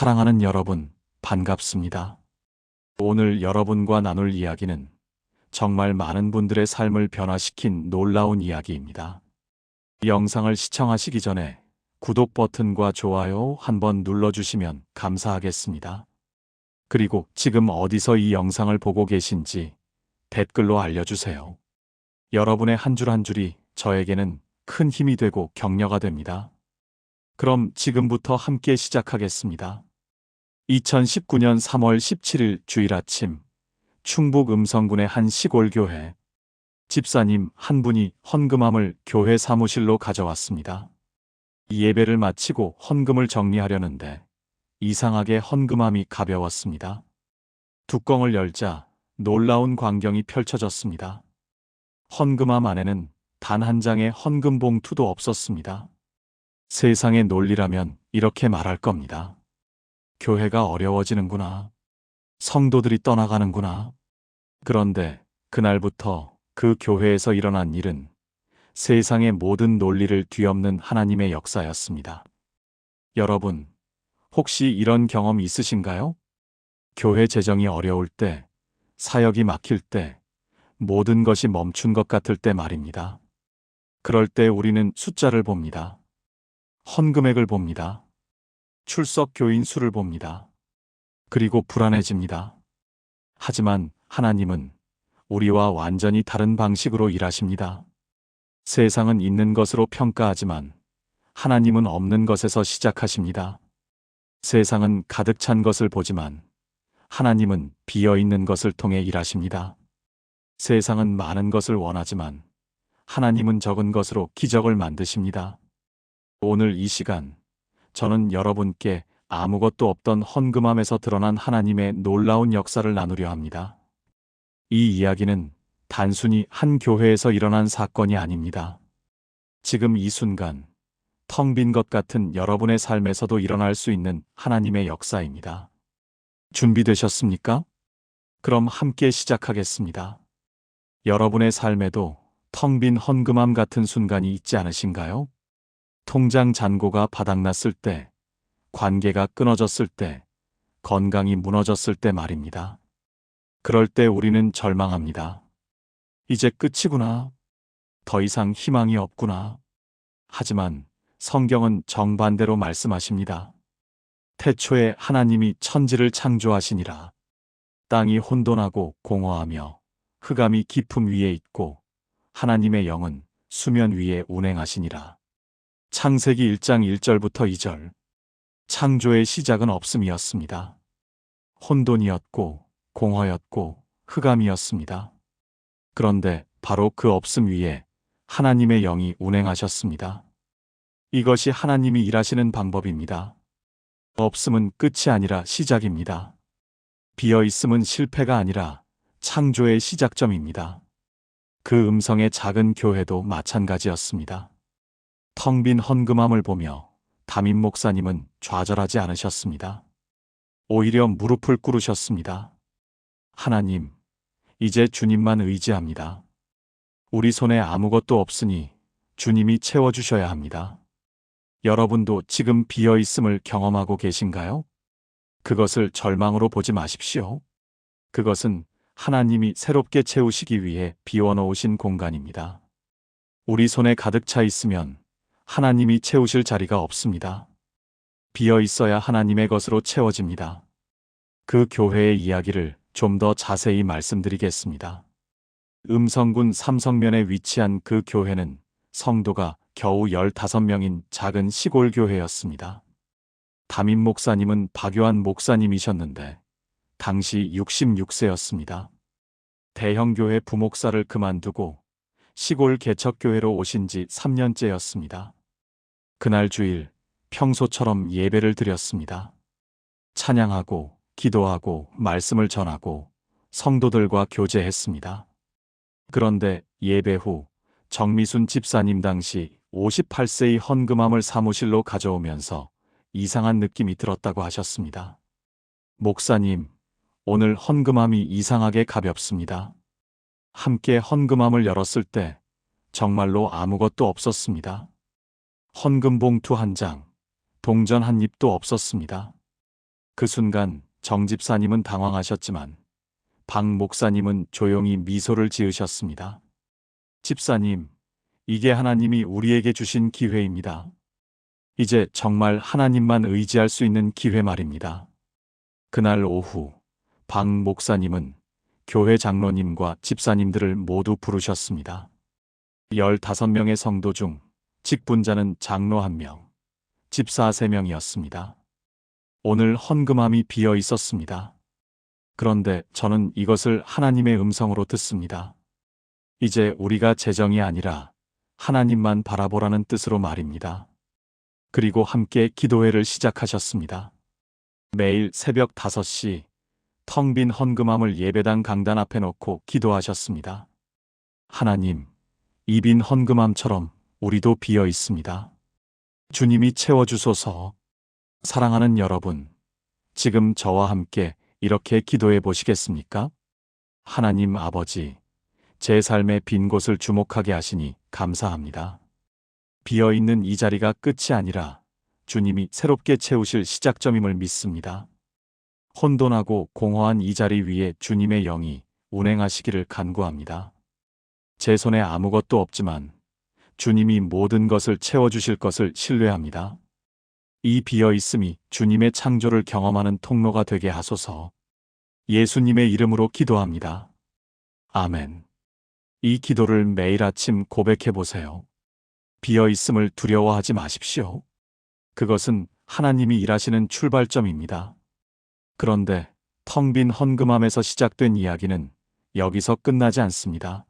사랑하는 여러분, 반갑습니다. 오늘 여러분과 나눌 이야기는 정말 많은 분들의 삶을 변화시킨 놀라운 이야기입니다. 영상을 시청하시기 전에 구독 버튼과 좋아요 한번 눌러주시면 감사하겠습니다. 그리고 지금 어디서 이 영상을 보고 계신지 댓글로 알려주세요. 여러분의 한 줄 한 줄이 저에게는 큰 힘이 되고 격려가 됩니다. 그럼 지금부터 함께 시작하겠습니다. 2019년 3월 17일 주일 아침, 충북 음성군의 한 시골 교회. 집사님 한 분이 헌금함을 교회 사무실로 가져왔습니다. 예배를 마치고 헌금을 정리하려는데 이상하게 헌금함이 가벼웠습니다. 뚜껑을 열자 놀라운 광경이 펼쳐졌습니다. 헌금함 안에는 단 한 장의 헌금 봉투도 없었습니다. 세상의 논리라면 이렇게 말할 겁니다. 교회가 어려워지는구나. 성도들이 떠나가는구나. 그런데 그날부터 그 교회에서 일어난 일은 세상의 모든 논리를 뒤엎는 하나님의 역사였습니다. 여러분, 혹시 이런 경험 있으신가요? 교회 재정이 어려울 때, 사역이 막힐 때, 모든 것이 멈춘 것 같을 때 말입니다. 그럴 때 우리는 숫자를 봅니다. 헌금액을 봅니다. 출석 교인 수를 봅니다. 그리고 불안해집니다. 하지만 하나님은 우리와 완전히 다른 방식으로 일하십니다. 세상은 있는 것으로 평가하지만 하나님은 없는 것에서 시작하십니다. 세상은 가득 찬 것을 보지만 하나님은 비어 있는 것을 통해 일하십니다. 세상은 많은 것을 원하지만 하나님은 적은 것으로 기적을 만드십니다. 오늘 이 시간, 저는 여러분께 아무것도 없던 헌금함에서 드러난 하나님의 놀라운 역사를 나누려 합니다. 이 이야기는 단순히 한 교회에서 일어난 사건이 아닙니다. 지금 이 순간, 텅 빈 것 같은 여러분의 삶에서도 일어날 수 있는 하나님의 역사입니다. 준비되셨습니까? 그럼 함께 시작하겠습니다. 여러분의 삶에도 텅 빈 헌금함 같은 순간이 있지 않으신가요? 통장 잔고가 바닥났을 때, 관계가 끊어졌을 때, 건강이 무너졌을 때 말입니다. 그럴 때 우리는 절망합니다. 이제 끝이구나. 더 이상 희망이 없구나. 하지만 성경은 정반대로 말씀하십니다. 태초에 하나님이 천지를 창조하시니라. 땅이 혼돈하고 공허하며 흑암이 깊음 위에 있고 하나님의 영은 수면 위에 운행하시니라. 창세기 1장 1절부터 2절. 창조의 시작은 없음이었습니다. 혼돈이었고 공허였고 흑암이었습니다. 그런데 바로 그 없음 위에 하나님의 영이 운행하셨습니다. 이것이 하나님이 일하시는 방법입니다. 없음은 끝이 아니라 시작입니다. 비어있음은 실패가 아니라 창조의 시작점입니다. 그 음성의 작은 교회도 마찬가지였습니다. 텅 빈 헌금함을 보며 담임 목사님은 좌절하지 않으셨습니다. 오히려 무릎을 꿇으셨습니다. 하나님, 이제 주님만 의지합니다. 우리 손에 아무것도 없으니 주님이 채워주셔야 합니다. 여러분도 지금 비어있음을 경험하고 계신가요? 그것을 절망으로 보지 마십시오. 그것은 하나님이 새롭게 채우시기 위해 비워놓으신 공간입니다. 우리 손에 가득 차 있으면 하나님이 채우실 자리가 없습니다. 비어 있어야 하나님의 것으로 채워집니다. 그 교회의 이야기를 좀 더 자세히 말씀드리겠습니다. 음성군 삼성면에 위치한 그 교회는 성도가 겨우 15명인 작은 시골 교회였습니다. 담임 목사님은 박요한 목사님이셨는데 당시 66세였습니다. 대형교회 부목사를 그만두고 시골 개척교회로 오신 지 3년째였습니다. 그날 주일 평소처럼 예배를 드렸습니다. 찬양하고 기도하고 말씀을 전하고 성도들과 교제했습니다. 그런데 예배 후 정미순 집사님 당시 58세의 헌금함을 사무실로 가져오면서 이상한 느낌이 들었다고 하셨습니다. 목사님, 오늘 헌금함이 이상하게 가볍습니다. 함께 헌금함을 열었을 때 정말로 아무것도 없었습니다. 헌금 봉투 한 장, 동전 한 입도 없었습니다. 그 순간 정 집사님은 당황하셨지만 박 목사님은 조용히 미소를 지으셨습니다. 집사님, 이게 하나님이 우리에게 주신 기회입니다. 이제 정말 하나님만 의지할 수 있는 기회 말입니다. 그날 오후 박 목사님은 교회 장로님과 집사님들을 모두 부르셨습니다. 15명의 성도 중 직분자는 장로 1명, 집사 3명이었습니다. 오늘 헌금함이 비어 있었습니다. 그런데 저는 이것을 하나님의 음성으로 듣습니다. 이제 우리가 재정이 아니라 하나님만 바라보라는 뜻으로 말입니다. 그리고 함께 기도회를 시작하셨습니다. 매일 새벽 5시 텅 빈 헌금함을 예배당 강단 앞에 놓고 기도하셨습니다. 하나님, 이 빈 헌금함처럼 우리도 비어 있습니다. 주님이 채워주소서. 사랑하는 여러분, 지금 저와 함께 이렇게 기도해 보시겠습니까? 하나님 아버지, 제 삶의 빈 곳을 주목하게 하시니 감사합니다. 비어있는 이 자리가 끝이 아니라 주님이 새롭게 채우실 시작점임을 믿습니다. 혼돈하고 공허한 이 자리 위에 주님의 영이 운행하시기를 간구합니다. 제 손에 아무것도 없지만 주님이 모든 것을 채워주실 것을 신뢰합니다. 이 비어있음이 주님의 창조를 경험하는 통로가 되게 하소서. 예수님의 이름으로 기도합니다. 아멘. 이 기도를 매일 아침 고백해 보세요. 비어있음을 두려워하지 마십시오. 그것은 하나님이 일하시는 출발점입니다. 그런데 텅 빈 헌금함에서 시작된 이야기는 여기서 끝나지 않습니다.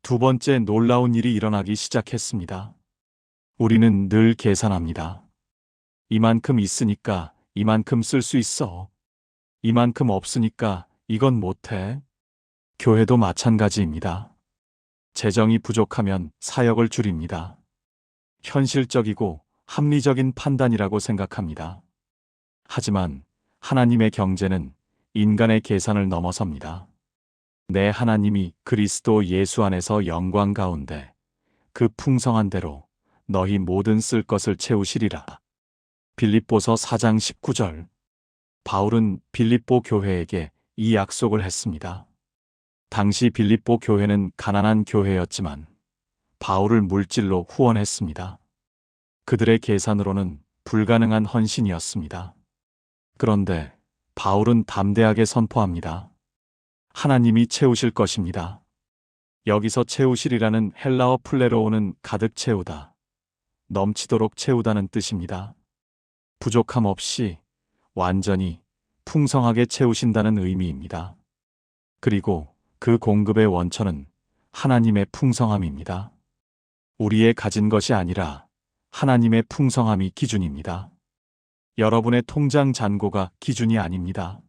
두 번째 놀라운 일이 일어나기 시작했습니다. 우리는 늘 계산합니다. 이만큼 있으니까 이만큼 쓸 수 있어. 이만큼 없으니까 이건 못해. 교회도 마찬가지입니다. 재정이 부족하면 사역을 줄입니다. 현실적이고 합리적인 판단이라고 생각합니다. 하지만 하나님의 경제는 인간의 계산을 넘어섭니다. 내 하나님이 그리스도 예수 안에서 영광 가운데 그 풍성한 대로 너희 모든 쓸 것을 채우시리라. 빌립보서 4장 19절. 바울은 빌립보 교회에게 이 약속을 했습니다. 당시 빌립보 교회는 가난한 교회였지만 바울을 물질로 후원했습니다. 그들의 계산으로는 불가능한 헌신이었습니다. 그런데 바울은 담대하게 선포합니다. 하나님이 채우실 것입니다. 여기서 채우시리라는 헬라어 플레로오는 가득 채우다, 넘치도록 채우다는 뜻입니다. 부족함 없이 완전히 풍성하게 채우신다는 의미입니다. 그리고 그 공급의 원천은 하나님의 풍성함입니다. 우리의 가진 것이 아니라 하나님의 풍성함이 기준입니다. 여러분의 통장 잔고가 기준이 아닙니다.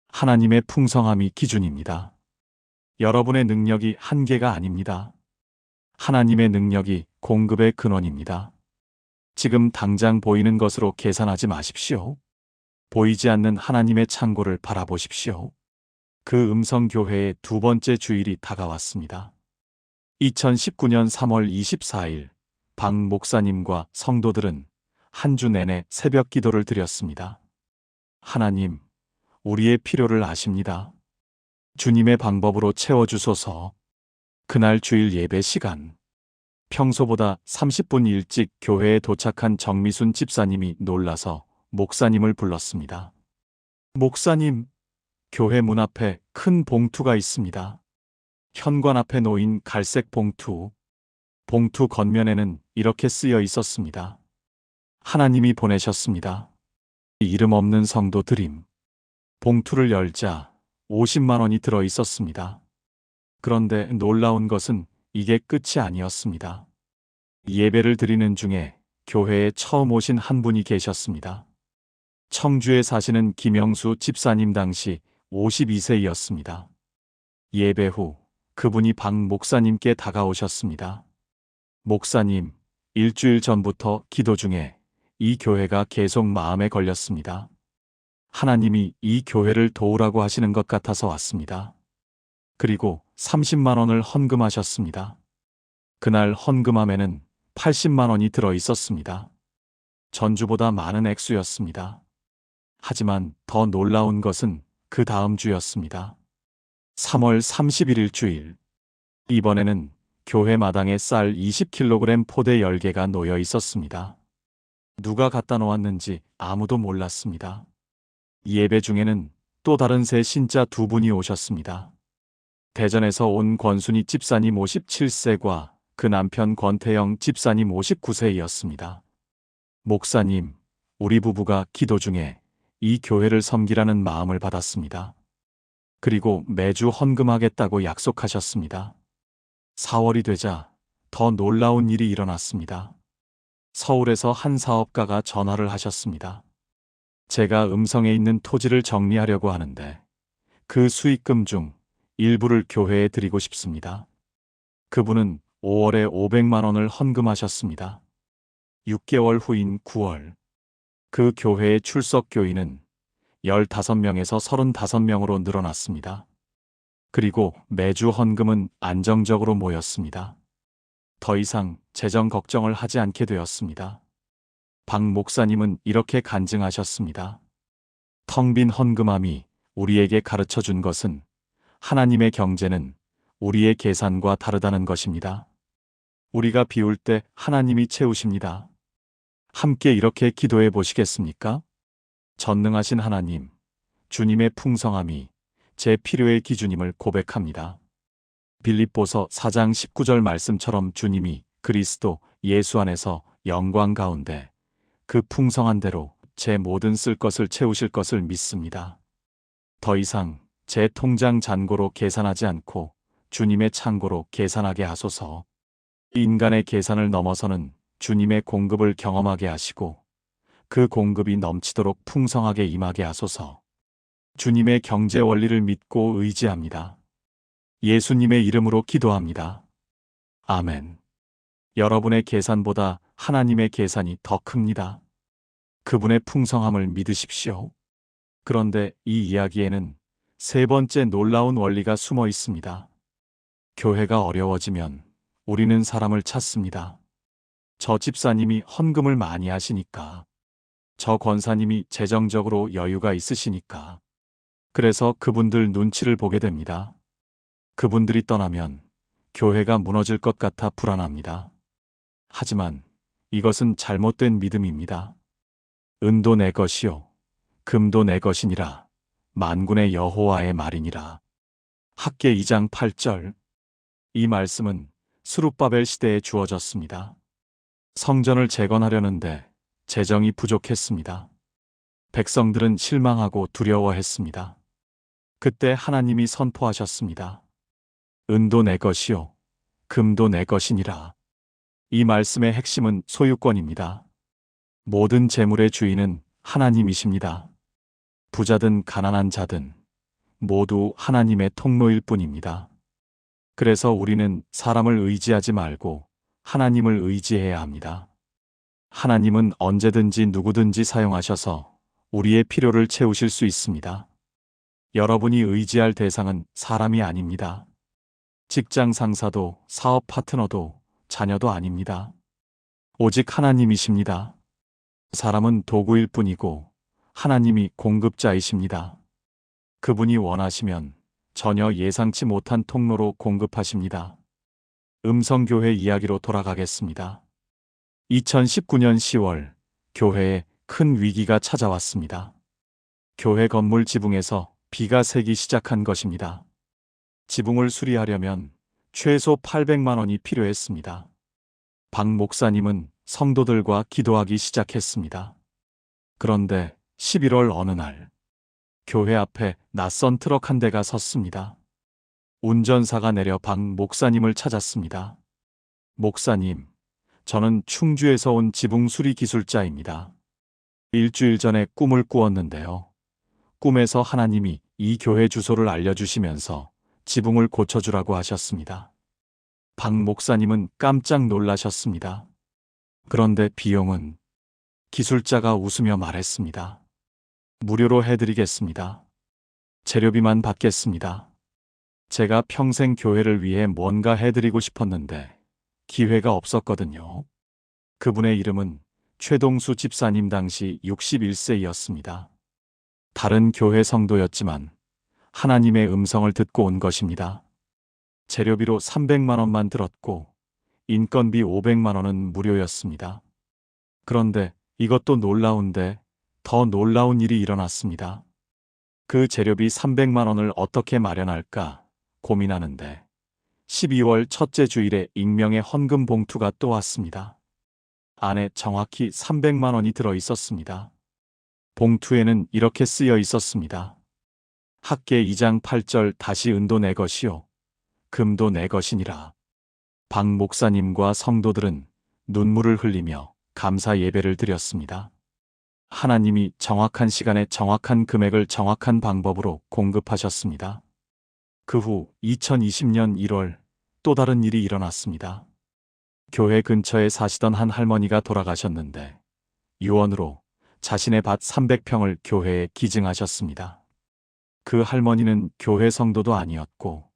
하나님의 풍성함이 기준입니다. 여러분의 능력이 한계가 아닙니다. 하나님의 능력이 공급의 근원입니다. 지금 당장 보이는 것으로 계산하지 마십시오. 보이지 않는 하나님의 창고를 바라보십시오. 그 음성교회의 두 번째 주일이 다가왔습니다. 2019년 3월 24일 박 목사님과 성도들은 한 주 내내 새벽 기도를 드렸습니다. 하나님, 우리의 필요를 아십니다. 주님의 방법으로 채워주소서. 그날 주일 예배 시간. 평소보다 30분 일찍 교회에 도착한 정미순 집사님이 놀라서 목사님을 불렀습니다. 목사님, 교회 문 앞에 큰 봉투가 있습니다. 현관 앞에 놓인 갈색 봉투. 봉투 겉면에는 이렇게 쓰여 있었습니다. 하나님이 보내셨습니다. 이름 없는 성도 드림. 봉투를 열자 50만 원이 들어 있었습니다. 그런데 놀라운 것은 이게 끝이 아니었습니다. 예배를 드리는 중에 교회에 처음 오신 한 분이 계셨습니다. 청주에 사시는 김영수 집사님, 당시 52세이었습니다. 예배 후 그분이 박 목사님께 다가오셨습니다. 목사님, 일주일 전부터 기도 중에 이 교회가 계속 마음에 걸렸습니다. 하나님이 이 교회를 도우라고 하시는 것 같아서 왔습니다. 그리고 30만 원을 헌금하셨습니다. 그날 헌금함에는 80만 원이 들어 있었습니다. 전주보다 많은 액수였습니다. 하지만 더 놀라운 것은 그 다음 주였습니다. 3월 31일 주일. 이번에는 교회 마당에 쌀 20kg 포대 10개가 놓여 있었습니다. 누가 갖다 놓았는지 아무도 몰랐습니다. 예배 중에는 또 다른 새 신자 두 분이 오셨습니다. 대전에서 온 권순희 집사님 57세과 그 남편 권태영 집사님 59세였습니다. 목사님, 우리 부부가 기도 중에 이 교회를 섬기라는 마음을 받았습니다. 그리고 매주 헌금하겠다고 약속하셨습니다. 4월이 되자 더 놀라운 일이 일어났습니다. 서울에서 한 사업가가 전화를 하셨습니다. 제가 음성에 있는 토지를 정리하려고 하는데 그 수익금 중 일부를 교회에 드리고 싶습니다. 그분은 5월에 500만 원을 헌금하셨습니다. 6개월 후인 9월, 그 교회의 출석 교인은 15명에서 35명으로 늘어났습니다. 그리고 매주 헌금은 안정적으로 모였습니다. 더 이상 재정 걱정을 하지 않게 되었습니다. 박 목사님은 이렇게 간증하셨습니다. 텅 빈 헌금함이 우리에게 가르쳐 준 것은 하나님의 경제는 우리의 계산과 다르다는 것입니다. 우리가 비울 때 하나님이 채우십니다. 함께 이렇게 기도해 보시겠습니까? 전능하신 하나님, 주님의 풍성함이 제 필요의 기준임을 고백합니다. 빌립보서 4장 19절 말씀처럼 주님이 그리스도 예수 안에서 영광 가운데 그 풍성한 대로 제 모든 쓸 것을 채우실 것을 믿습니다. 더 이상 제 통장 잔고로 계산하지 않고 주님의 창고로 계산하게 하소서. 인간의 계산을 넘어서는 주님의 공급을 경험하게 하시고 그 공급이 넘치도록 풍성하게 임하게 하소서. 주님의 경제 원리를 믿고 의지합니다. 예수님의 이름으로 기도합니다. 아멘. 여러분의 계산보다 하나님의 계산이 더 큽니다. 그분의 풍성함을 믿으십시오. 그런데 이 이야기에는 세 번째 놀라운 원리가 숨어 있습니다. 교회가 어려워지면 우리는 사람을 찾습니다. 저 집사님이 헌금을 많이 하시니까, 저 권사님이 재정적으로 여유가 있으시니까. 그래서 그분들 눈치를 보게 됩니다. 그분들이 떠나면 교회가 무너질 것 같아 불안합니다. 하지만 이것은 잘못된 믿음입니다. 은도 내 것이요 금도 내 것이니라 만군의 여호와의 말이니라. 학개 2장 8절. 이 말씀은 스룹바벨 시대에 주어졌습니다. 성전을 재건하려는데 재정이 부족했습니다. 백성들은 실망하고 두려워했습니다. 그때 하나님이 선포하셨습니다. 은도 내 것이요 금도 내 것이니라. 이 말씀의 핵심은 소유권입니다. 모든 재물의 주인은 하나님이십니다. 부자든 가난한 자든 모두 하나님의 통로일 뿐입니다. 그래서 우리는 사람을 의지하지 말고 하나님을 의지해야 합니다. 하나님은 언제든지 누구든지 사용하셔서 우리의 필요를 채우실 수 있습니다. 여러분이 의지할 대상은 사람이 아닙니다. 직장 상사도 사업 파트너도 자녀도 아닙니다. 오직 하나님이십니다. 사람은 도구일 뿐이고 하나님이 공급자이십니다. 그분이 원하시면 전혀 예상치 못한 통로로 공급하십니다. 음성교회 이야기로 돌아가겠습니다. 2019년 10월 교회에 큰 위기가 찾아왔습니다. 교회 건물 지붕에서 비가 새기 시작한 것입니다. 지붕을 수리하려면 최소 800만 원이 필요했습니다. 박 목사님은 성도들과 기도하기 시작했습니다. 그런데 11월 어느 날 교회 앞에 낯선 트럭 한 대가 섰습니다. 운전사가 내려 박 목사님을 찾았습니다. 목사님, 저는 충주에서 온 지붕 수리 기술자입니다. 일주일 전에 꿈을 꾸었는데요. 꿈에서 하나님이 이 교회 주소를 알려주시면서 지붕을 고쳐주라고 하셨습니다. 박 목사님은 깜짝 놀라셨습니다. 그런데 비용은? 기술자가 웃으며 말했습니다. 무료로 해드리겠습니다. 재료비만 받겠습니다. 제가 평생 교회를 위해 뭔가 해드리고 싶었는데 기회가 없었거든요. 그분의 이름은 최동수 집사님, 당시 61세였습니다. 다른 교회 성도였지만 하나님의 음성을 듣고 온 것입니다. 재료비로 300만 원만 들었고 인건비 500만 원은 무료였습니다. 그런데 이것도 놀라운데 더 놀라운 일이 일어났습니다. 그 재료비 300만 원을 어떻게 마련할까 고민하는데 12월 첫째 주일에 익명의 헌금 봉투가 또 왔습니다. 안에 정확히 300만 원이 들어 있었습니다. 봉투에는 이렇게 쓰여 있었습니다. 학계 2장 8절 다시 은도 내 것이요 금도 내 것이니라. 박 목사님과 성도들은 눈물을 흘리며 감사 예배를 드렸습니다. 하나님이 정확한 시간에 정확한 금액을 정확한 방법으로 공급하셨습니다. 그 후 2020년 1월 또 다른 일이 일어났습니다. 교회 근처에 사시던 한 할머니가 돌아가셨는데 유언으로 자신의 밭 300평을 교회에 기증하셨습니다. 그 할머니는 교회 성도도 아니었고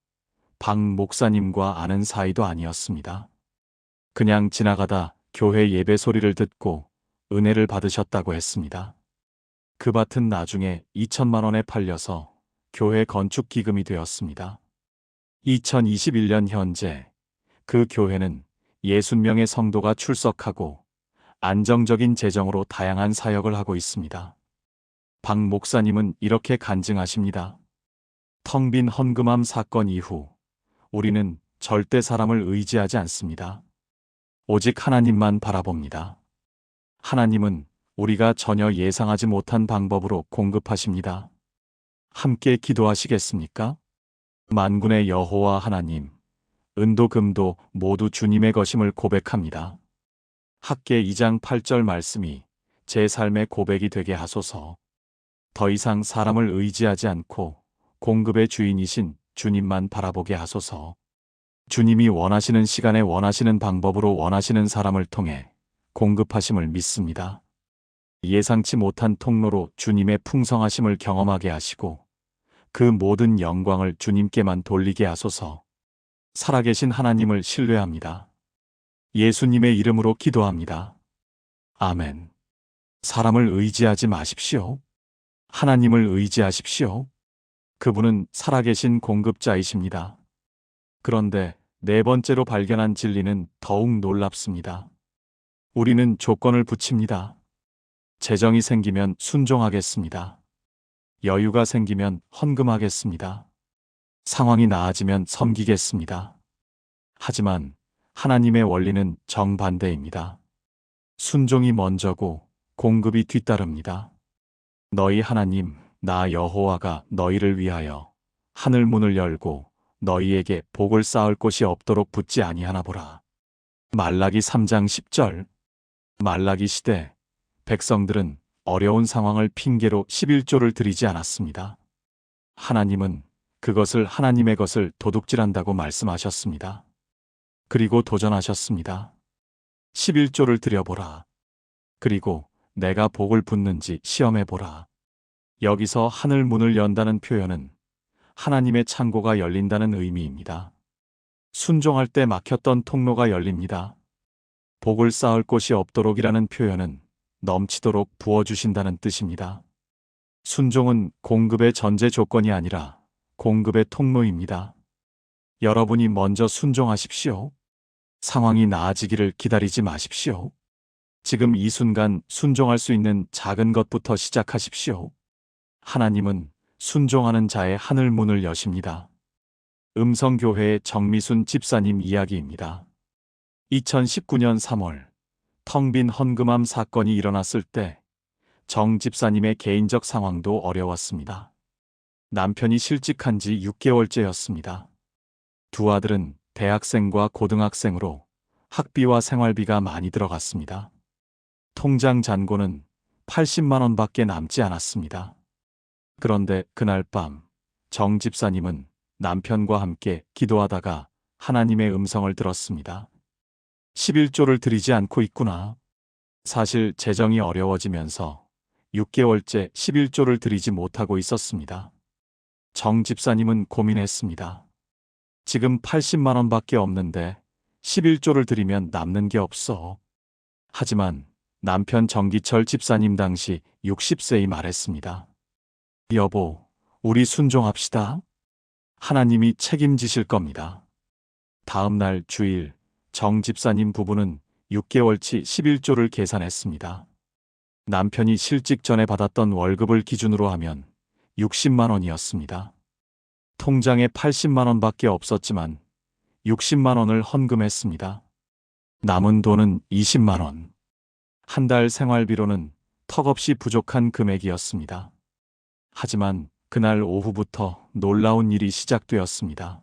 박 목사님과 아는 사이도 아니었습니다. 그냥 지나가다 교회 예배 소리를 듣고 은혜를 받으셨다고 했습니다. 그 밭은 나중에 2천만 원에 팔려서 교회 건축 기금이 되었습니다. 2021년 현재 그 교회는 60명의 성도가 출석하고 안정적인 재정으로 다양한 사역을 하고 있습니다. 박 목사님은 이렇게 간증하십니다. 텅 빈 헌금함 사건 이후 우리는 절대 사람을 의지하지 않습니다. 오직 하나님만 바라봅니다. 하나님은 우리가 전혀 예상하지 못한 방법으로 공급하십니다. 함께 기도하시겠습니까? 만군의 여호와 하나님, 은도 금도 모두 주님의 것임을 고백합니다. 학계 2장 8절 말씀이 제 삶의 고백이 되게 하소서. 더 이상 사람을 의지하지 않고 공급의 주인이신 주님만 바라보게 하소서. 주님이 원하시는 시간에 원하시는 방법으로 원하시는 사람을 통해 공급하심을 믿습니다. 예상치 못한 통로로 주님의 풍성하심을 경험하게 하시고 그 모든 영광을 주님께만 돌리게 하소서. 살아계신 하나님을 신뢰합니다. 예수님의 이름으로 기도합니다. 아멘. 사람을 의지하지 마십시오. 하나님을 의지하십시오. 그분은 살아계신 공급자이십니다. 그런데 네 번째로 발견한 진리는 더욱 놀랍습니다. 우리는 조건을 붙입니다. 재정이 생기면 순종하겠습니다. 여유가 생기면 헌금하겠습니다. 상황이 나아지면 섬기겠습니다. 하지만 하나님의 원리는 정반대입니다. 순종이 먼저고 공급이 뒤따릅니다. 너희 하나님 나 여호와가 너희를 위하여 하늘 문을 열고 너희에게 복을 쌓을 곳이 없도록 붙지 아니하나 보라. 말라기 3장 10절. 말라기 시대 백성들은 어려운 상황을 핑계로 11조를 드리지 않았습니다. 하나님은 그것을 하나님의 것을 도둑질한다고 말씀하셨습니다. 그리고 도전하셨습니다. 11조를 드려보라. 그리고 내가 복을 붓는지 시험해보라. 여기서 하늘 문을 연다는 표현은 하나님의 창고가 열린다는 의미입니다. 순종할 때 막혔던 통로가 열립니다. 복을 쌓을 곳이 없도록이라는 표현은 넘치도록 부어주신다는 뜻입니다. 순종은 공급의 전제 조건이 아니라 공급의 통로입니다. 여러분이 먼저 순종하십시오. 상황이 나아지기를 기다리지 마십시오. 지금 이 순간 순종할 수 있는 작은 것부터 시작하십시오. 하나님은 순종하는 자의 하늘 문을 여십니다. 음성교회의 정미순 집사님 이야기입니다. 2019년 3월 텅 빈 헌금함 사건이 일어났을 때 정 집사님의 개인적 상황도 어려웠습니다. 남편이 실직한 지 6개월째였습니다. 두 아들은 대학생과 고등학생으로 학비와 생활비가 많이 들어갔습니다. 통장 잔고는 80만 원밖에 남지 않았습니다. 그런데 그날 밤 정 집사님은 남편과 함께 기도하다가 하나님의 음성을 들었습니다. 11조를 드리지 않고 있구나. 사실 재정이 어려워지면서 6개월째 11조를 드리지 못하고 있었습니다. 정 집사님은 고민했습니다. 지금 80만 원밖에 없는데 11조를 드리면 남는 게 없어. 하지만 남편 정기철 집사님 당시 60세이 말했습니다. 여보, 우리 순종합시다. 하나님이 책임지실 겁니다. 다음 날 주일, 정 집사님 부부는 6개월치 11조를 계산했습니다. 남편이 실직 전에 받았던 월급을 기준으로 하면 60만 원이었습니다. 통장에 80만 원밖에 없었지만 60만 원을 헌금했습니다. 남은 돈은 20만 원. 한 달 생활비로는 턱없이 부족한 금액이었습니다. 하지만 그날 오후부터 놀라운 일이 시작되었습니다.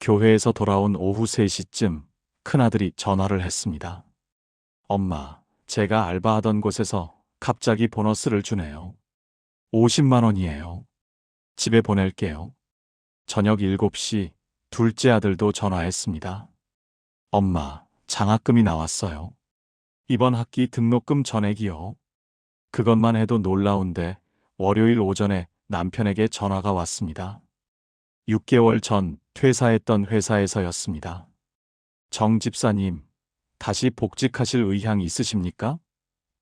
교회에서 돌아온 오후 3시쯤 큰아들이 전화를 했습니다. 엄마, 제가 알바하던 곳에서 갑자기 보너스를 주네요. 50만 원이에요. 집에 보낼게요. 저녁 7시 둘째 아들도 전화했습니다. 엄마, 장학금이 나왔어요. 이번 학기 등록금 전액이요. 그것만 해도 놀라운데 월요일 오전에 남편에게 전화가 왔습니다. 6개월 전 퇴사했던 회사에서였습니다. 정 집사님, 다시 복직하실 의향 있으십니까?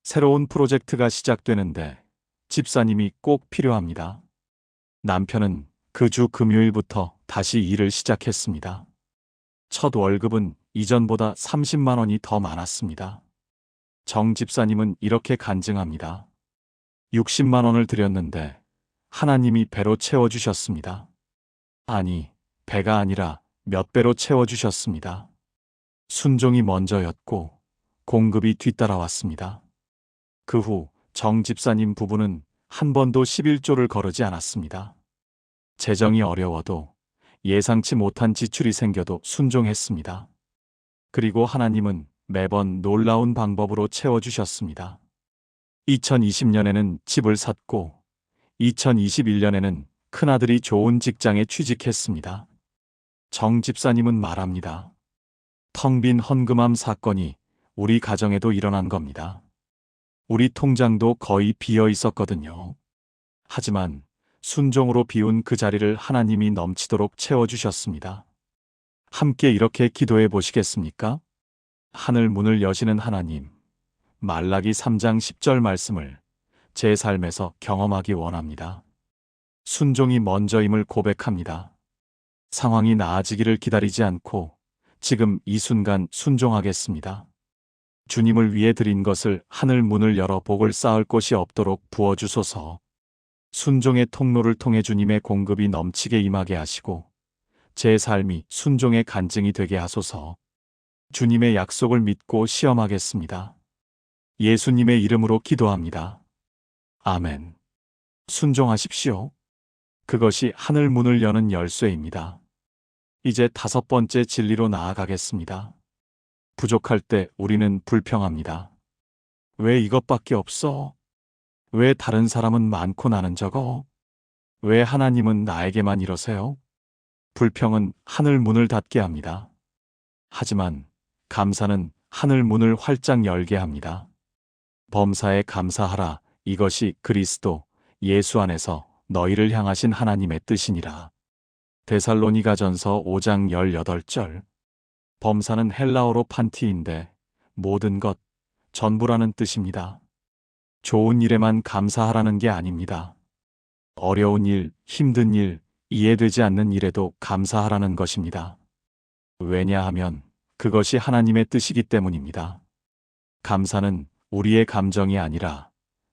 새로운 프로젝트가 시작되는데 집사님이 꼭 필요합니다. 남편은 그 주 금요일부터 다시 일을 시작했습니다. 첫 월급은 이전보다 30만 원이 더 많았습니다. 정 집사님은 이렇게 간증합니다. 60만 원을 드렸는데 하나님이 배로 채워주셨습니다. 아니, 배가 아니라 몇 배로 채워주셨습니다. 순종이 먼저였고 공급이 뒤따라왔습니다. 그 후 정 집사님 부부는 한 번도 11조를 거르지 않았습니다. 재정이 어려워도 예상치 못한 지출이 생겨도 순종했습니다. 그리고 하나님은 매번 놀라운 방법으로 채워주셨습니다. 2020년에는 집을 샀고 2021년에는 큰아들이 좋은 직장에 취직했습니다. 정 집사님은 말합니다. 텅 빈 헌금함 사건이 우리 가정에도 일어난 겁니다. 우리 통장도 거의 비어 있었거든요. 하지만 순종으로 비운 그 자리를 하나님이 넘치도록 채워주셨습니다. 함께 이렇게 기도해 보시겠습니까? 하늘 문을 여시는 하나님, 말라기 3장 10절 말씀을 제 삶에서 경험하기 원합니다. 순종이 먼저임을 고백합니다. 상황이 나아지기를 기다리지 않고 지금 이 순간 순종하겠습니다. 주님을 위해 드린 것을 하늘 문을 열어 복을 쌓을 곳이 없도록 부어주소서. 순종의 통로를 통해 주님의 공급이 넘치게 임하게 하시고 제 삶이 순종의 간증이 되게 하소서. 주님의 약속을 믿고 시험하겠습니다. 예수님의 이름으로 기도합니다. 아멘. 순종하십시오. 그것이 하늘 문을 여는 열쇠입니다. 이제 5번째 진리로 나아가겠습니다. 부족할 때 우리는 불평합니다. 왜 이것밖에 없어? 왜 다른 사람은 많고 나는 적어? 왜 하나님은 나에게만 이러세요? 불평은 하늘 문을 닫게 합니다. 하지만 감사는 하늘 문을 활짝 열게 합니다. 범사에 감사하라. 이것이 그리스도 예수 안에서 너희를 향하신 하나님의 뜻이니라. 데살로니가전서 5장 18절. 범사는 헬라어로 판티인데 모든 것, 전부라는 뜻입니다. 좋은 일에만 감사하라는 게 아닙니다. 어려운 일, 힘든 일, 이해되지 않는 일에도 감사하라는 것입니다. 왜냐하면 그것이 하나님의 뜻이기 때문입니다. 감사는 우리의 감정이 아니라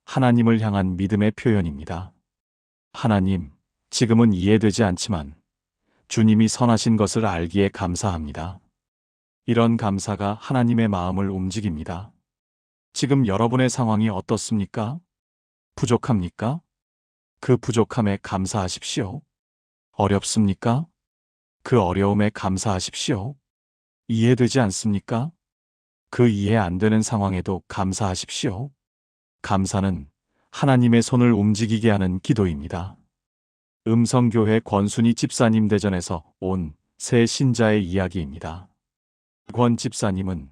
하나님을 향한 믿음의 표현입니다. 하나님, 지금은 이해되지 않지만 주님이 선하신 것을 알기에 감사합니다. 이런 감사가 하나님의 마음을 움직입니다. 지금 여러분의 상황이 어떻습니까? 부족합니까? 그 부족함에 감사하십시오. 어렵습니까? 그 어려움에 감사하십시오. 이해되지 않습니까? 그 이해 안 되는 상황에도 감사하십시오. 감사는 하나님의 손을 움직이게 하는 기도입니다. 음성교회 권순희 집사님 대전에서 온 새 신자의 이야기입니다. 권 집사님은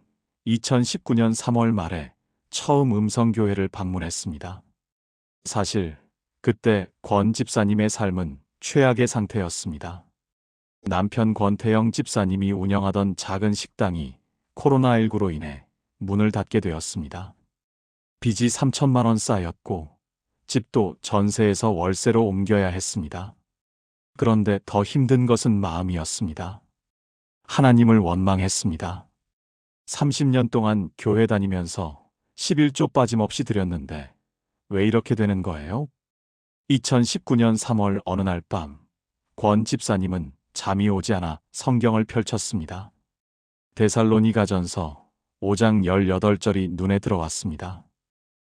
2019년 3월 말에 처음 음성교회를 방문했습니다. 사실 그때 권 집사님의 삶은 최악의 상태였습니다. 남편 권태영 집사님이 운영하던 작은 식당이 코로나19로 인해 문을 닫게 되었습니다. 빚이 3천만 원 쌓였고 집도 전세에서 월세로 옮겨야 했습니다. 그런데 더 힘든 것은 마음이었습니다. 하나님을 원망했습니다. 30년 동안 교회 다니면서 11조 빠짐없이 드렸는데 왜 이렇게 되는 거예요? 2019년 3월 어느 날 밤, 권 집사님은 잠이 오지 않아 성경을 펼쳤습니다. 데살로니가전서 5장 18절이 눈에 들어왔습니다.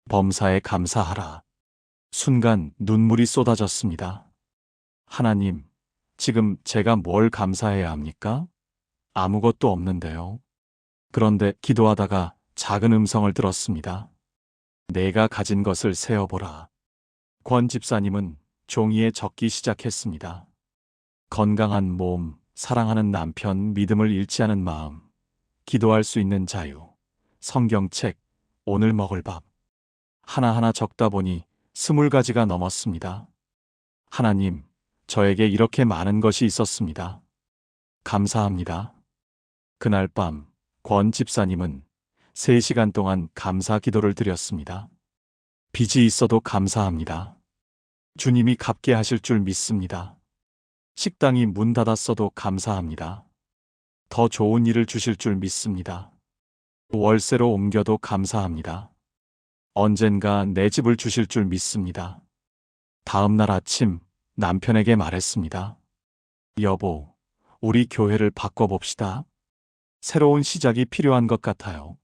범사에 감사하라. 순간 눈물이 쏟아졌습니다. 하나님, 지금 제가 뭘 감사해야 합니까? 아무것도 없는데요. 그런데 기도하다가 작은 음성을 들었습니다. 내가 가진 것을 세어보라. 권 집사님은 종이에 적기 시작했습니다. 건강한 몸, 사랑하는 남편, 믿음을 잃지 않은 마음, 기도할 수 있는 자유, 성경책, 오늘 먹을 밥. 하나하나 적다 보니 20가지가 넘었습니다. 하나님, 저에게 이렇게 많은 것이 있었습니다. 감사합니다. 그날 밤, 권 집사님은 3시간 동안 감사 기도를 드렸습니다. 빚이 있어도 감사합니다. 주님이 갚게 하실 줄 믿습니다. 식당이 문 닫았어도 감사합니다. 더 좋은 일을 주실 줄 믿습니다. 월세로 옮겨도 감사합니다. 언젠가 내 집을 주실 줄 믿습니다. 다음 날 아침 남편에게 말했습니다. 여보, 우리 교회를 바꿔봅시다. 새로운 시작이 필요한 것 같아요.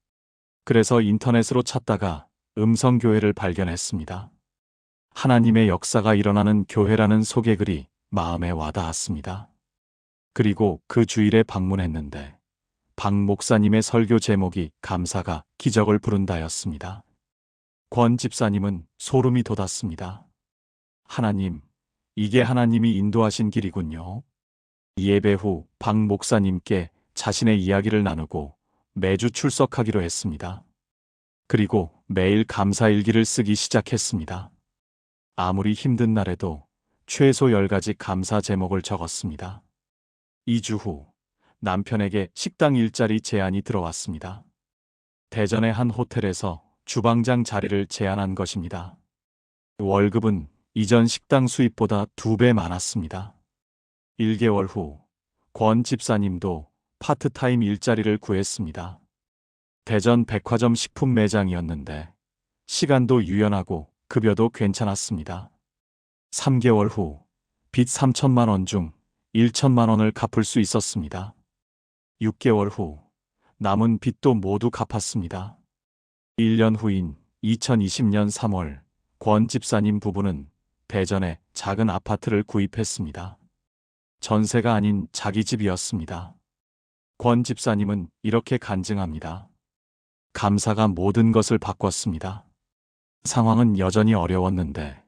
그래서 인터넷으로 찾다가 음성교회를 발견했습니다. 하나님의 역사가 일어나는 교회라는 소개글이 마음에 와닿았습니다. 그리고 그 주일에 방문했는데 박 목사님의 설교 제목이 감사가 기적을 부른다였습니다. 권 집사님은 소름이 돋았습니다. 하나님, 이게 하나님이 인도하신 길이군요. 예배 후 박 목사님께 자신의 이야기를 나누고 매주 출석하기로 했습니다. 그리고 매일 감사일기를 쓰기 시작했습니다. 아무리 힘든 날에도 최소 10가지 감사 제목을 적었습니다. 2주 후 남편에게 식당 일자리 제안이 들어왔습니다. 대전의 한 호텔에서 주방장 자리를 제안한 것입니다. 월급은 이전 식당 수입보다 2배 많았습니다. 1개월 후 권 집사님도 파트타임 일자리를 구했습니다. 대전 백화점 식품 매장이었는데 시간도 유연하고 급여도 괜찮았습니다. 3개월 후 빚 3천만 원 중 1천만 원을 갚을 수 있었습니다. 6개월 후 남은 빚도 모두 갚았습니다. 1년 후인 2020년 3월 권 집사님 부부는 대전에 작은 아파트를 구입했습니다. 전세가 아닌 자기 집이었습니다. 권 집사님은 이렇게 간증합니다. 감사가 모든 것을 바꿨습니다. 상황은 여전히 어려웠는데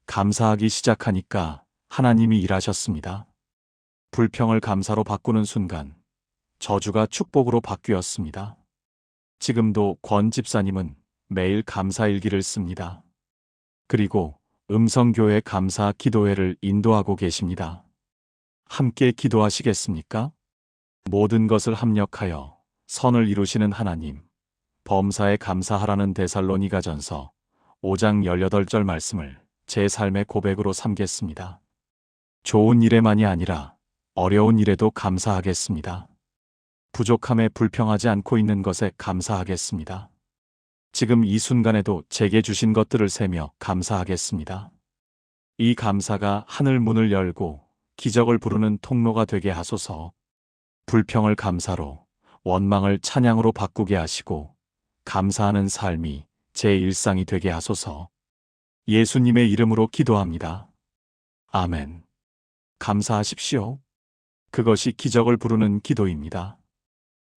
감사하기 시작하니까 하나님이 일하셨습니다. 불평을 감사로 바꾸는 순간 저주가 축복으로 바뀌었습니다. 지금도 권 집사님은 매일 감사일기를 씁니다. 그리고 음성교회 감사 기도회를 인도하고 계십니다. 함께 기도하시겠습니까? 모든 것을 합력하여 선을 이루시는 하나님, 범사에 감사하라는 데살로니가전서 5장 18절 말씀을 제 삶의 고백으로 삼겠습니다. 좋은 일에만이 아니라 어려운 일에도 감사하겠습니다. 부족함에 불평하지 않고 있는 것에 감사하겠습니다. 지금 이 순간에도 제게 주신 것들을 세며 감사하겠습니다. 이 감사가 하늘 문을 열고 기적을 부르는 통로가 되게 하소서. 불평을 감사로, 원망을 찬양으로 바꾸게 하시고 감사하는 삶이 제 일상이 되게 하소서. 예수님의 이름으로 기도합니다. 아멘. 감사하십시오. 그것이 기적을 부르는 기도입니다.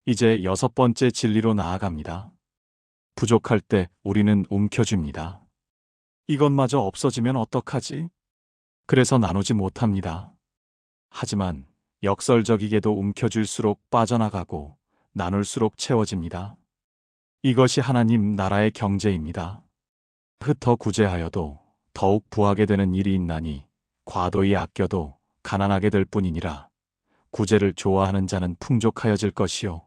이제 6번째 진리로 나아갑니다. 부족할 때 우리는 움켜쥡니다. 이것마저 없어지면 어떡하지? 그래서 나누지 못합니다. 하지만 역설적이게도 움켜쥘수록 빠져나가고 나눌수록 채워집니다. 이것이 하나님 나라의 경제입니다. 흩어 구제하여도 더욱 부하게 되는 일이 있나니 과도히 아껴도 가난하게 될 뿐이니라. 구제를 좋아하는 자는 풍족하여질 것이요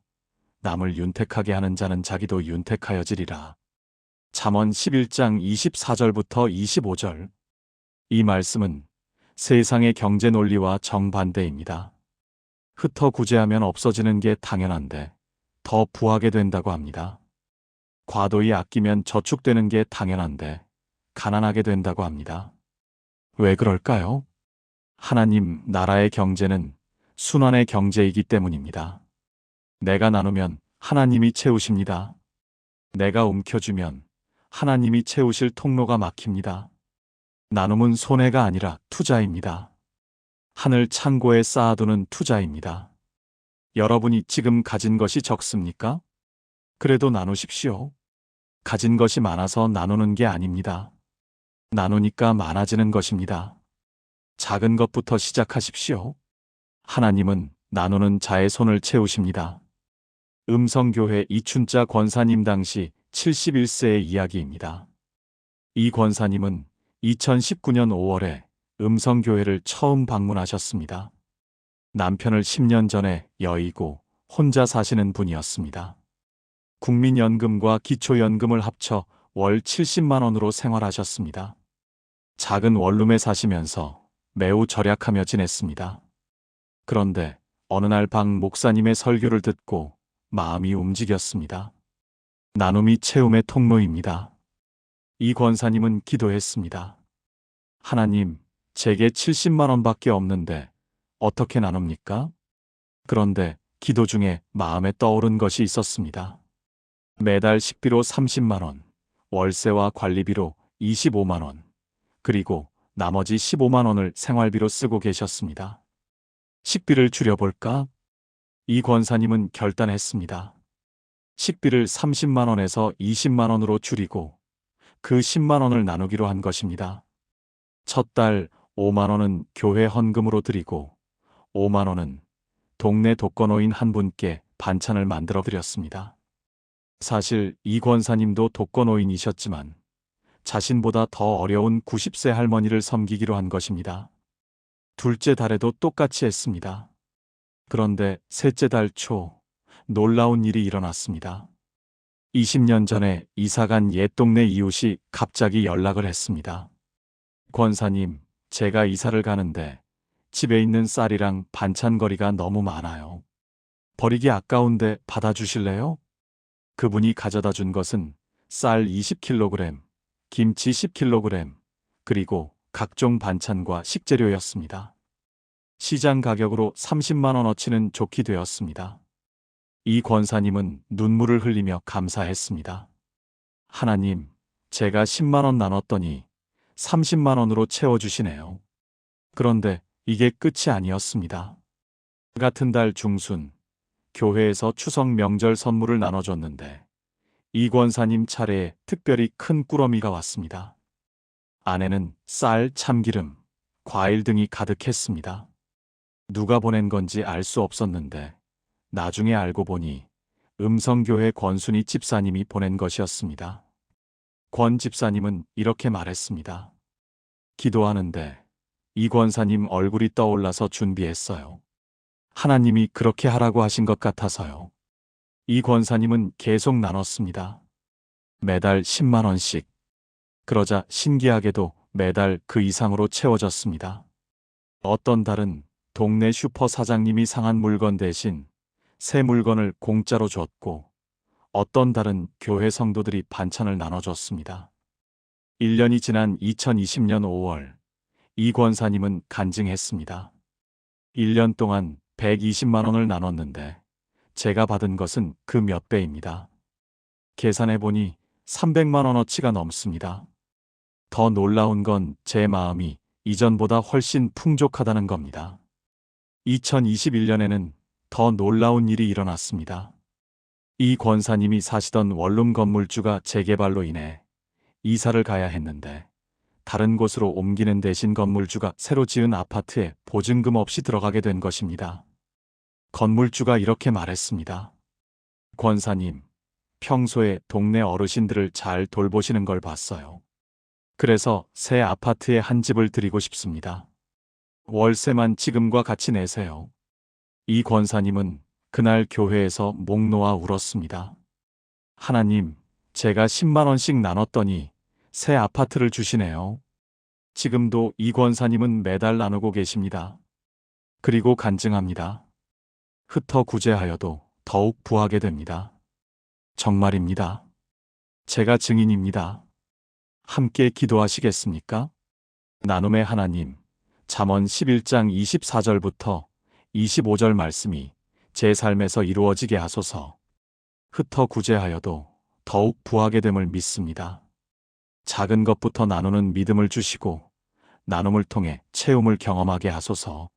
남을 윤택하게 하는 자는 자기도 윤택하여지리라. 잠언 11장 24절부터 25절. 이 말씀은 세상의 경제 논리와 정반대입니다. 흩어 구제하면 없어지는 게 당연한데 더 부하게 된다고 합니다. 과도히 아끼면 저축되는 게 당연한데 가난하게 된다고 합니다. 왜 그럴까요? 하나님 나라의 경제는 순환의 경제이기 때문입니다. 내가 나누면 하나님이 채우십니다. 내가 움켜주면 하나님이 채우실 통로가 막힙니다. 나눔은 손해가 아니라 투자입니다. 하늘 창고에 쌓아두는 투자입니다. 여러분이 지금 가진 것이 적습니까? 그래도 나누십시오. 가진 것이 많아서 나누는 게 아닙니다. 나누니까 많아지는 것입니다. 작은 것부터 시작하십시오. 하나님은 나누는 자의 손을 채우십니다. 음성교회 이춘자 권사님 당시 71세의 이야기입니다. 이 권사님은 2019년 5월에 음성교회를 처음 방문하셨습니다. 남편을 10년 전에 여의고 혼자 사시는 분이었습니다. 국민연금과 기초연금을 합쳐 월 70만 원으로 생활하셨습니다. 작은 원룸에 사시면서 매우 절약하며 지냈습니다. 그런데 어느 날 박 목사님의 설교를 듣고 마음이 움직였습니다. 나눔이 채움의 통로입니다. 이 권사님은 기도했습니다. 하나님, 제게 70만 원밖에 없는데 어떻게 나눕니까? 그런데 기도 중에 마음에 떠오른 것이 있었습니다. 매달 식비로 30만 원, 월세와 관리비로 25만 원, 그리고 나머지 15만 원을 생활비로 쓰고 계셨습니다. 식비를 줄여볼까? 이 권사님은 결단했습니다. 식비를 30만 원에서 20만 원으로 줄이고 그 10만 원을 나누기로 한 것입니다. 첫 달 5만 원은 교회 헌금으로 드리고 5만 원은 동네 독거노인 한 분께 반찬을 만들어 드렸습니다. 사실 이 권사님도 독거노인이셨지만 자신보다 더 어려운 90세 할머니를 섬기기로 한 것입니다. 둘째 달에도 똑같이 했습니다. 그런데 셋째 달 초 놀라운 일이 일어났습니다. 20년 전에 이사간 옛 동네 이웃이 갑자기 연락을 했습니다. 권사님, 제가 이사를 가는데 집에 있는 쌀이랑 반찬거리가 너무 많아요. 버리기 아까운데 받아주실래요? 그분이 가져다 준 것은 쌀 20kg, 김치 10kg, 그리고 각종 반찬과 식재료였습니다. 시장 가격으로 30만 원어치는 좋게 되었습니다. 이 권사님은 눈물을 흘리며 감사했습니다. 하나님, 제가 10만 원 나눴더니 30만 원으로 채워주시네요. 그런데 이게 끝이 아니었습니다. 같은 달 중순, 교회에서 추석 명절 선물을 나눠줬는데 이 권사님 차례에 특별히 큰 꾸러미가 왔습니다. 안에는 쌀, 참기름, 과일 등이 가득했습니다. 누가 보낸 건지 알 수 없었는데 나중에 알고 보니 음성교회 권순희 집사님이 보낸 것이었습니다. 권 집사님은 이렇게 말했습니다. 기도하는데 이 권사님 얼굴이 떠올라서 준비했어요. 하나님이 그렇게 하라고 하신 것 같아서요. 이 권사님은 계속 나눴습니다. 매달 10만 원씩. 그러자 신기하게도 매달 그 이상으로 채워졌습니다. 어떤 달은 동네 슈퍼 사장님이 상한 물건 대신 새 물건을 공짜로 줬고 어떤 달은 교회 성도들이 반찬을 나눠줬습니다. 1년이 지난 2020년 5월 이 권사님은 간증했습니다. 1년 동안 120만 원을 나눴는데 제가 받은 것은 그 몇 배입니다. 계산해보니 300만 원어치가 넘습니다. 더 놀라운 건 제 마음이 이전보다 훨씬 풍족하다는 겁니다. 2021년에는 더 놀라운 일이 일어났습니다. 이 권사님이 사시던 원룸 건물주가 재개발로 인해 이사를 가야 했는데 다른 곳으로 옮기는 대신 건물주가 새로 지은 아파트에 보증금 없이 들어가게 된 것입니다. 건물주가 이렇게 말했습니다. 권사님, 평소에 동네 어르신들을 잘 돌보시는 걸 봤어요. 그래서 새 아파트에 한 집을 드리고 싶습니다. 월세만 지금과 같이 내세요. 이 권사님은 그날 교회에서 목 놓아 울었습니다. 하나님, 제가 10만 원씩 나눴더니 새 아파트를 주시네요. 지금도 이 권사님은 매달 나누고 계십니다. 그리고 간증합니다. 흩어 구제하여도 더욱 부하게 됩니다. 정말입니다. 제가 증인입니다. 함께 기도하시겠습니까? 나눔의 하나님, 잠언 11장 24절부터 25절 말씀이 제 삶에서 이루어지게 하소서. 흩어 구제하여도 더욱 부하게 됨을 믿습니다. 작은 것부터 나누는 믿음을 주시고 나눔을 통해 채움을 경험하게 하소서.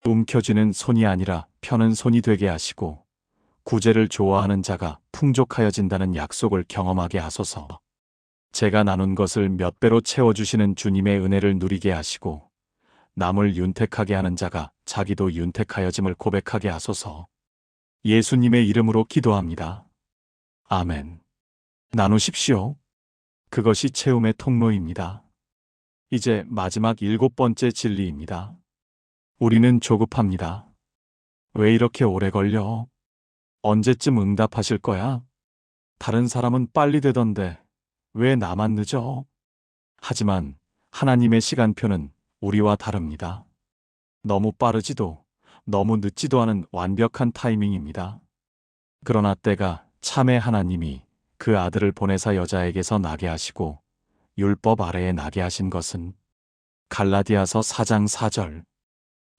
움켜쥐는 손이 아니라 펴는 손이 되게 하시고 구제를 좋아하는 자가 풍족하여진다는 약속을 경험하게 하소서. 제가 나눈 것을 몇 배로 채워주시는 주님의 은혜를 누리게 하시고 남을 윤택하게 하는 자가 자기도 윤택하여짐을 고백하게 하소서. 예수님의 이름으로 기도합니다. 아멘. 나누십시오. 그것이 채움의 통로입니다. 이제 마지막 7번째 진리입니다. 우리는 조급합니다. 왜 이렇게 오래 걸려? 언제쯤 응답하실 거야? 다른 사람은 빨리 되던데 왜 나만 늦어? 하지만 하나님의 시간표는 우리와 다릅니다. 너무 빠르지도 너무 늦지도 않은 완벽한 타이밍입니다. 그러나 때가 참에 하나님이 그 아들을 보내사 여자에게서 나게 하시고 율법 아래에 나게 하신 것은 갈라디아서 4장 4절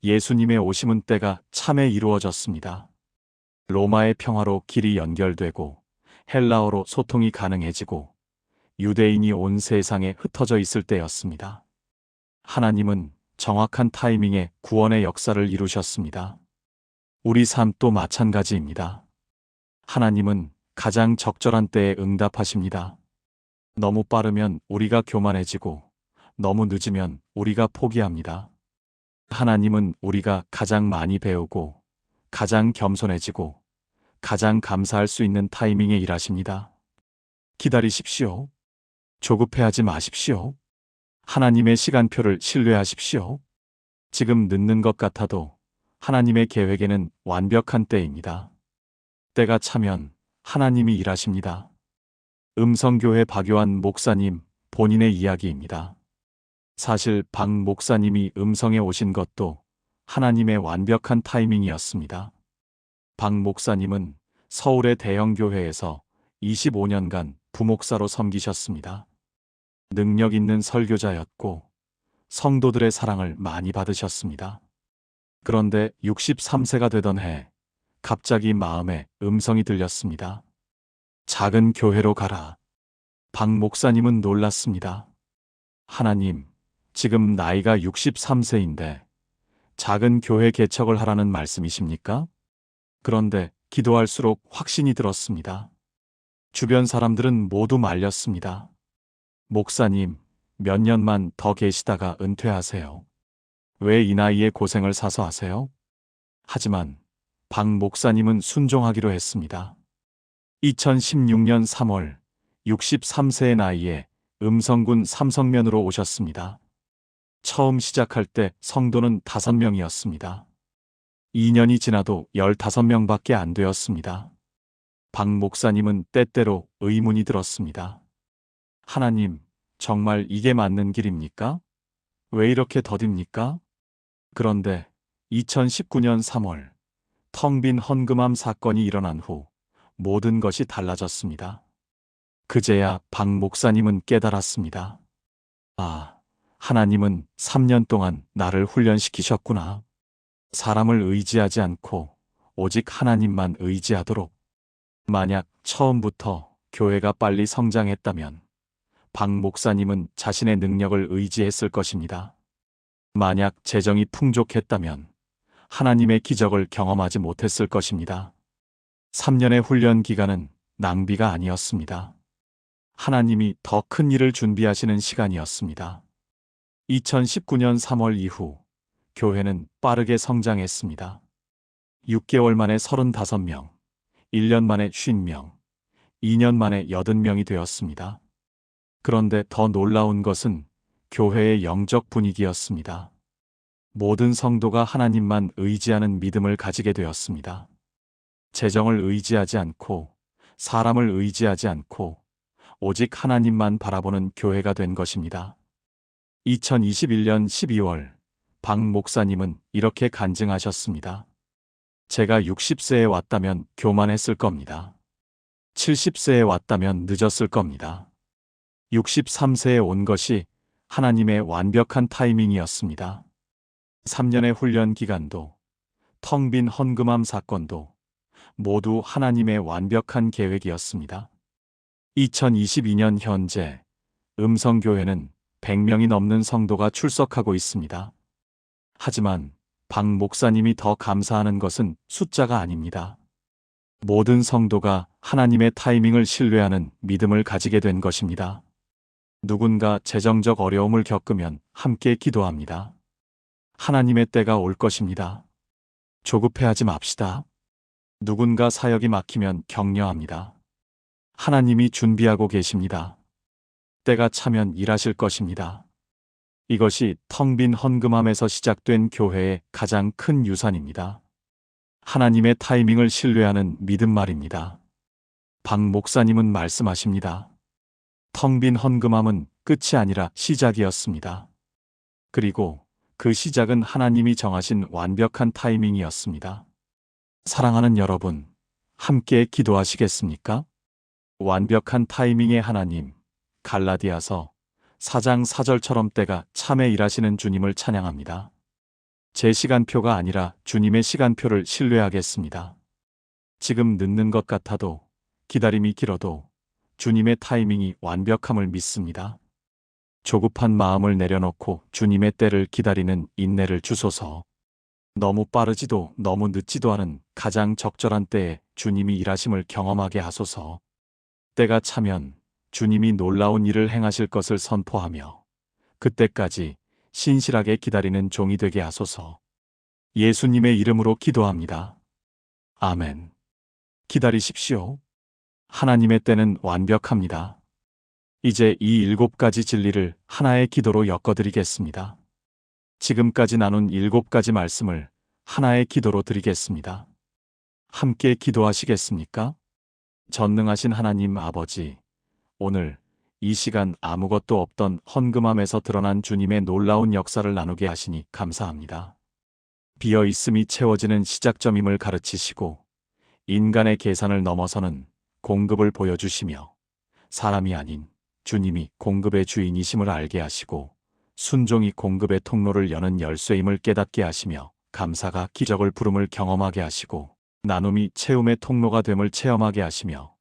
예수님의 오심은 때가 참에 이루어졌습니다. 로마의 평화로 길이 연결되고 헬라어로 소통이 가능해지고 유대인이 온 세상에 흩어져 있을 때였습니다. 하나님은 정확한 타이밍에 구원의 역사를 이루셨습니다. 우리 삶도 마찬가지입니다. 하나님은 가장 적절한 때에 응답하십니다. 너무 빠르면 우리가 교만해지고 너무 늦으면 우리가 포기합니다. 하나님은 우리가 가장 많이 배우고 가장 겸손해지고 가장 감사할 수 있는 타이밍에 일하십니다. 기다리십시오. 조급해하지 마십시오. 하나님의 시간표를 신뢰하십시오. 지금 늦는 것 같아도 하나님의 계획에는 완벽한 때입니다. 때가 차면 하나님이 일하십니다. 음성교회 박요한 목사님 본인의 이야기입니다. 사실 박 목사님이 음성에 오신 것도 하나님의 완벽한 타이밍이었습니다. 박 목사님은 서울의 대형교회에서 25년간 부목사로 섬기셨습니다. 능력 있는 설교자였고 성도들의 사랑을 많이 받으셨습니다. 그런데 63세가 되던 해 갑자기 마음에 음성이 들렸습니다. 작은 교회로 가라. 박 목사님은 놀랐습니다. 하나님, 지금 나이가 63세인데 작은 교회 개척을 하라는 말씀이십니까? 그런데 기도할수록 확신이 들었습니다. 주변 사람들은 모두 말렸습니다. 목사님, 몇 년만 더 계시다가 은퇴하세요. 왜 이 나이에 고생을 사서 하세요? 하지만 박 목사님은 순종하기로 했습니다. 2016년 3월 63세의 나이에 음성군 삼성면으로 오셨습니다. 처음 시작할 때 성도는 5명이었습니다. 2년이 지나도 15명밖에 안 되었습니다. 박 목사님은 때때로 의문이 들었습니다. 하나님, 정말 이게 맞는 길입니까? 왜 이렇게 더딥니까? 그런데 2019년 3월 텅 빈 헌금함 사건이 일어난 후 모든 것이 달라졌습니다. 그제야 박 목사님은 깨달았습니다. 아, 하나님은 3년 동안 나를 훈련시키셨구나. 사람을 의지하지 않고 오직 하나님만 의지하도록. 만약 처음부터 교회가 빨리 성장했다면 박 목사님은 자신의 능력을 의지했을 것입니다. 만약 재정이 풍족했다면 하나님의 기적을 경험하지 못했을 것입니다. 3년의 훈련 기간은 낭비가 아니었습니다. 하나님이 더 큰 일을 준비하시는 시간이었습니다. 2019년 3월 이후 교회는 빠르게 성장했습니다. 6개월 만에 35명, 1년 만에 50명, 2년 만에 80명이 되었습니다. 그런데 더 놀라운 것은 교회의 영적 분위기였습니다. 모든 성도가 하나님만 의지하는 믿음을 가지게 되었습니다. 재정을 의지하지 않고 사람을 의지하지 않고 오직 하나님만 바라보는 교회가 된 것입니다. 2021년 12월 박 목사님은 이렇게 간증하셨습니다. 제가 60세에 왔다면 교만했을 겁니다. 70세에 왔다면 늦었을 겁니다. 63세에 온 것이 하나님의 완벽한 타이밍이었습니다. 3년의 훈련 기간도, 텅 빈 헌금함 사건도 모두 하나님의 완벽한 계획이었습니다. 2022년 현재 음성교회는 100명이 넘는 성도가 출석하고 있습니다. 하지만 박 목사님이 더 감사하는 것은 숫자가 아닙니다. 모든 성도가 하나님의 타이밍을 신뢰하는 믿음을 가지게 된 것입니다. 누군가 재정적 어려움을 겪으면 함께 기도합니다. 하나님의 때가 올 것입니다. 조급해하지 맙시다. 누군가 사역이 막히면 격려합니다. 하나님이 준비하고 계십니다. 때가 차면 일하실 것입니다. 이것이 텅 빈 헌금함에서 시작된 교회의 가장 큰 유산입니다. 하나님의 타이밍을 신뢰하는 믿음 말입니다. 박 목사님은 말씀하십니다. 텅 빈 헌금함은 끝이 아니라 시작이었습니다. 그리고 그 시작은 하나님이 정하신 완벽한 타이밍이었습니다. 사랑하는 여러분, 함께 기도하시겠습니까? 완벽한 타이밍의 하나님, 갈라디아서 4장 4절처럼 때가 참에 일하시는 주님을 찬양합니다. 제 시간표가 아니라 주님의 시간표를 신뢰하겠습니다. 지금 늦는 것 같아도, 기다림이 길어도 주님의 타이밍이 완벽함을 믿습니다. 조급한 마음을 내려놓고 주님의 때를 기다리는 인내를 주소서. 너무 빠르지도 너무 늦지도 않은 가장 적절한 때에 주님이 일하심을 경험하게 하소서. 때가 차면 주님이 놀라운 일을 행하실 것을 선포하며 그때까지 신실하게 기다리는 종이 되게 하소서. 예수님의 이름으로 기도합니다. 아멘. 기다리십시오. 하나님의 때는 완벽합니다. 이제 이 7가지 진리를 하나의 기도로 엮어드리겠습니다. 지금까지 나눈 7가지 말씀을 하나의 기도로 드리겠습니다. 함께 기도하시겠습니까? 전능하신 하나님 아버지, 오늘 이 시간 아무것도 없던 헌금함에서 드러난 주님의 놀라운 역사를 나누게 하시니 감사합니다. 비어 있음이 채워지는 시작점임을 가르치시고 인간의 계산을 넘어서는 공급을 보여주시며 사람이 아닌 주님이 공급의 주인이심을 알게 하시고 순종이 공급의 통로를 여는 열쇠임을 깨닫게 하시며 감사가 기적을 부름을 경험하게 하시고 나눔이 채움의 통로가 됨을 체험하게 하시며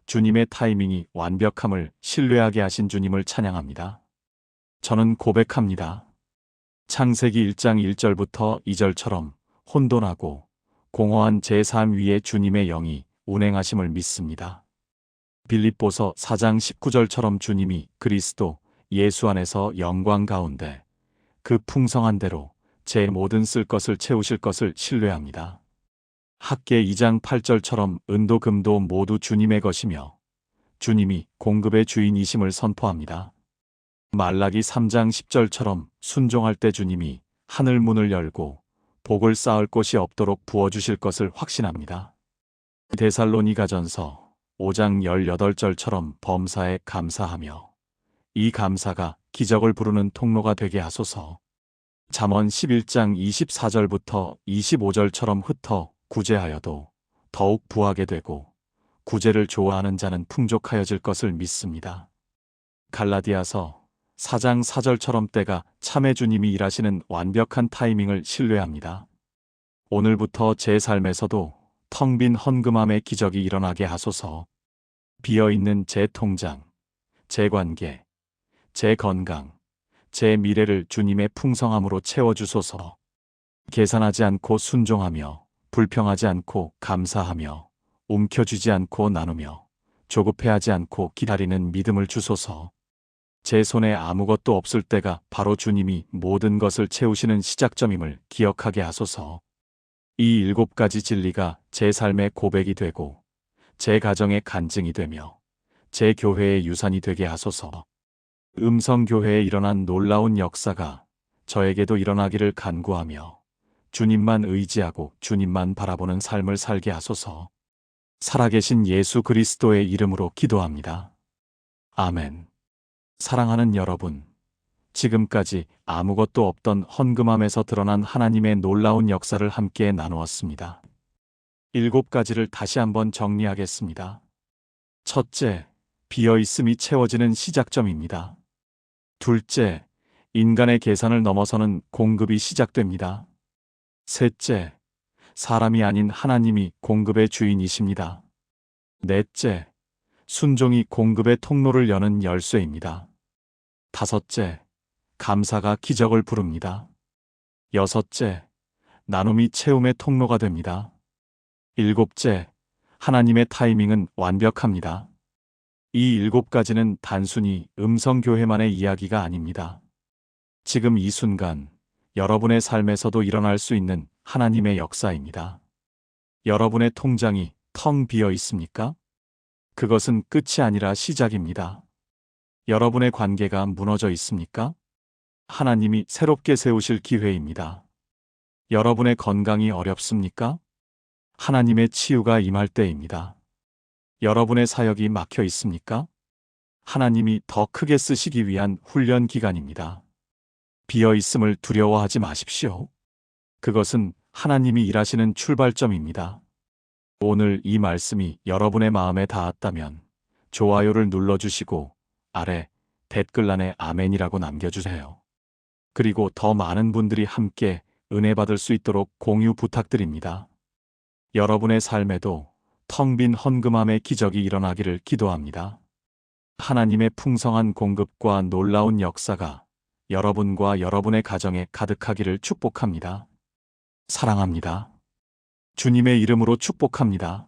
주님의 타이밍이 완벽함을 신뢰하게 하신 주님을 찬양합니다. 저는 고백합니다. 창세기 1장 1절부터 2절처럼 혼돈하고 공허한 제 삶 위에 주님의 영이 운행하심을 믿습니다. 빌립보서 4장 19절처럼 주님이 그리스도 예수 안에서 영광 가운데 그 풍성한 대로 제 모든 쓸 것을 채우실 것을 신뢰합니다. 학개 2장 8절처럼 은도 금도 모두 주님의 것이며 주님이 공급의 주인이심을 선포합니다. 말라기 3장 10절처럼 순종할 때 주님이 하늘 문을 열고 복을 쌓을 곳이 없도록 부어주실 것을 확신합니다. 데살로니가전서 5장 18절처럼 범사에 감사하며 이 감사가 기적을 부르는 통로가 되게 하소서. 잠언 11장 24절부터 25절처럼 흩어 구제하여도 더욱 부하게 되고 구제를 좋아하는 자는 풍족하여질 것을 믿습니다. 갈라디아서 4장 4절처럼 때가 참에 주님이 일하시는 완벽한 타이밍을 신뢰합니다. 오늘부터 제 삶에서도 텅 빈 헌금함의 기적이 일어나게 하소서. 비어있는 제 통장, 제 관계, 제 건강, 제 미래를 주님의 풍성함으로 채워주소서. 계산하지 않고 순종하며 불평하지 않고 감사하며 움켜쥐지 않고 나누며 조급해하지 않고 기다리는 믿음을 주소서. 제 손에 아무것도 없을 때가 바로 주님이 모든 것을 채우시는 시작점임을 기억하게 하소서. 이 7가지 진리가 제 삶의 고백이 되고 제 가정의 간증이 되며 제 교회의 유산이 되게 하소서. 음성교회에 일어난 놀라운 역사가 저에게도 일어나기를 간구하며 주님만 의지하고 주님만 바라보는 삶을 살게 하소서. 살아계신 예수 그리스도의 이름으로 기도합니다. 아멘. 사랑하는 여러분, 지금까지 아무것도 없던 헌금함에서 드러난 하나님의 놀라운 역사를 함께 나누었습니다. 7가지를 다시 한번 정리하겠습니다. 첫째, 비어있음이 채워지는 시작점입니다. 둘째, 인간의 계산을 넘어서는 공급이 시작됩니다. 셋째, 사람이 아닌 하나님이 공급의 주인이십니다. 넷째, 순종이 공급의 통로를 여는 열쇠입니다. 다섯째, 감사가 기적을 부릅니다. 여섯째, 나눔이 채움의 통로가 됩니다. 일곱째, 하나님의 타이밍은 완벽합니다. 이 7가지는 단순히 음성교회만의 이야기가 아닙니다. 지금 이 순간, 여러분의 삶에서도 일어날 수 있는 하나님의 역사입니다. 여러분의 통장이 텅 비어 있습니까? 그것은 끝이 아니라 시작입니다. 여러분의 관계가 무너져 있습니까? 하나님이 새롭게 세우실 기회입니다. 여러분의 건강이 어렵습니까? 하나님의 치유가 임할 때입니다. 여러분의 사역이 막혀 있습니까? 하나님이 더 크게 쓰시기 위한 훈련 기간입니다. 비어 있음을 두려워하지 마십시오. 그것은 하나님이 일하시는 출발점입니다. 오늘 이 말씀이 여러분의 마음에 닿았다면 좋아요를 눌러주시고 아래 댓글란에 아멘이라고 남겨주세요. 그리고 더 많은 분들이 함께 은혜 받을 수 있도록 공유 부탁드립니다. 여러분의 삶에도 텅 빈 헌금함의 기적이 일어나기를 기도합니다. 하나님의 풍성한 공급과 놀라운 역사가 여러분과 여러분의 가정에 가득하기를 축복합니다. 사랑합니다. 주님의 이름으로 축복합니다.